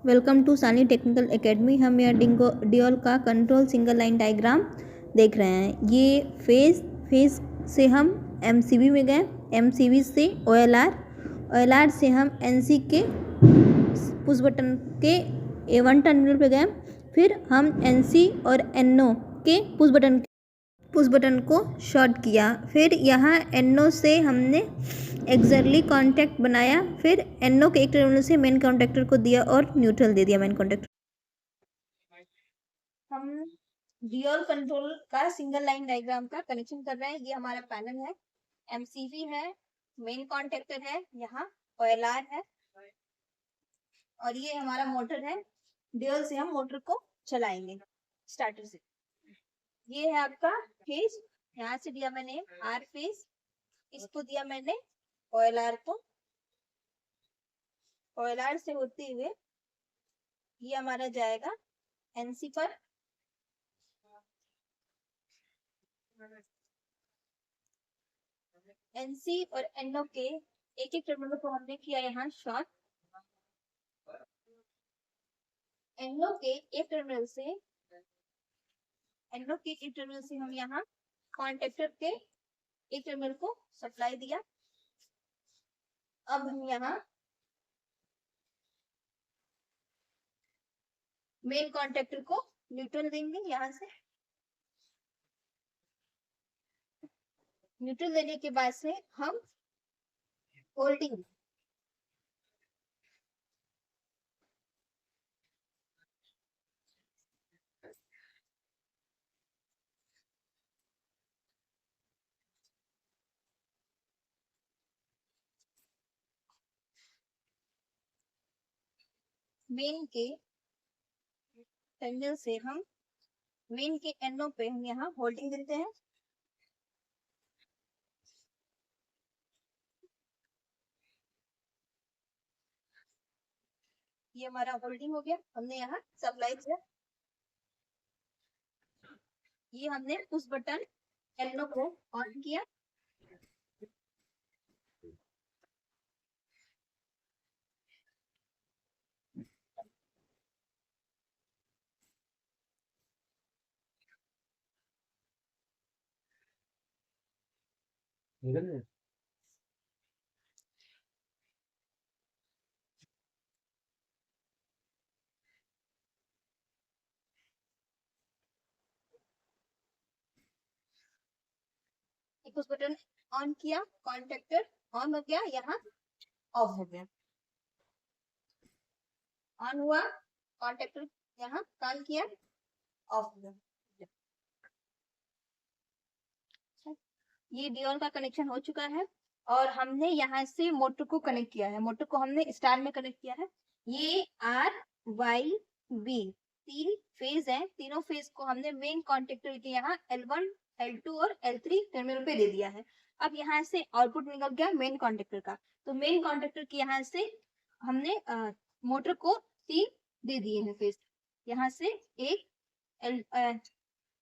Welcome to सानी technical academy. हम यह डियोल का कंट्रोल सिंगल लाइन डायग्राम देख रहे हैं। ये फेज से हम एमसीबी में गए, एमसीबी से ओएलआर से हम एनसी के पुश बटन के A1 टर्मिनल पे गए, फिर हम एनसी और एनओ के पुश बटन को शॉर्ट किया, फिर यहाँ एनओ से हमने एक्सरली कांटेक्ट बनाया, फिर एनओ के एक टर्मिनल से मेन कॉन्टेक्टर को दिया और न्यूट्रल दे दिया मेन कॉन्टेक्टर। हम ड्यूल कंट्रोल का सिंगल लाइन डायग्राम का कनेक्शन कर रहे हैं। ये हमारा पैनल है, एमसीवी है, मेन कॉन्टेक्टर है, यहाँ ओएलआर है और ये हमारा मोटर है। ड्यूल से हम मोटर को चलाएंगे स्टार्टर से। ये है आपका फेज, यहाँ से दिया मैंने आर फेज, इसको दिया मैंने ओएलआर को। ओएलआर से होते हुए ये हमारा जाएगा एनसी पर, एनसी और एनओ के एक एक टर्मिनल को हमने किया यहाँ शॉर्ट। एनओ के एक टर्मिनल से हम यहाँ कॉन्टेक्टर के एक टर्मिनल को सप्लाई दिया। अब हम यहाँ मेन कॉन्टेक्टर को न्यूट्रल देंगे। यहाँ से न्यूट्रल देने के बाद से हम होल्डिंग मेन के टर्मिनल से हम मेन के एनओ पे हम यहाँ होल्डिंग देते हैं। ये हमारा होल्डिंग हो गया, हमने यहाँ सप्लाई किया। ये हमने उस बटन एनओ को ऑन किया। उस बटन ऑन किया, कॉन्टेक्टर ऑन हो गया, यहाँ ऑफ हो गया। ऑन हुआ, कॉन्टेक्टर यहाँ काम किया, ऑफ हो गया। ये डियोल का कनेक्शन हो चुका है और हमने यहाँ से मोटर को कनेक्ट किया है। मोटर को हमने स्टार में कनेक्ट किया है। ये आर वाई बी तीन फेज है, तीनों फेज को हमने मेन कॉन्टेक्टर के यहाँ L1 L2 और L3 टर्मिनल पे दे दिया है। अब यहाँ से आउटपुट निकल गया मेन कॉन्टेक्टर का, तो मेन कॉन्टेक्टर के यहाँ से हमने मोटर को 3 दे दिए हैं फेज। यहाँ से एक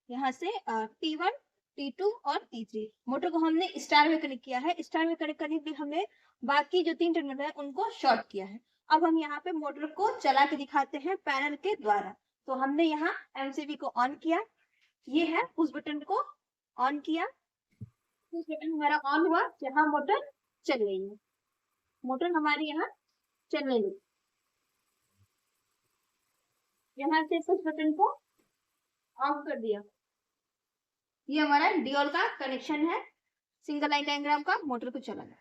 यहाँ से T1 T2 और T3 मोटर को हमने स्टार में कनेक्ट किया है। स्टार में कनेक्ट करने के लिए हमने बाकी जो 3 टर्मिनल है उनको शॉर्ट किया है। अब हम यहाँ पे मोटर को चला के दिखाते हैं पैनल के द्वारा। तो हमने यहाँ एमसीबी को ऑन किया, ये है उस बटन को ऑन किया, उस बटन हमारा ऑन हुआ, यहाँ मोटर चल रही है। मोटर हमारी यहाँ चलने लगी। यहाँ से उस बटन को ऑफ कर दिया। ये हमारा डियोल का कनेक्शन है सिंगल लाइन डायग्राम का मोटर को चलाना।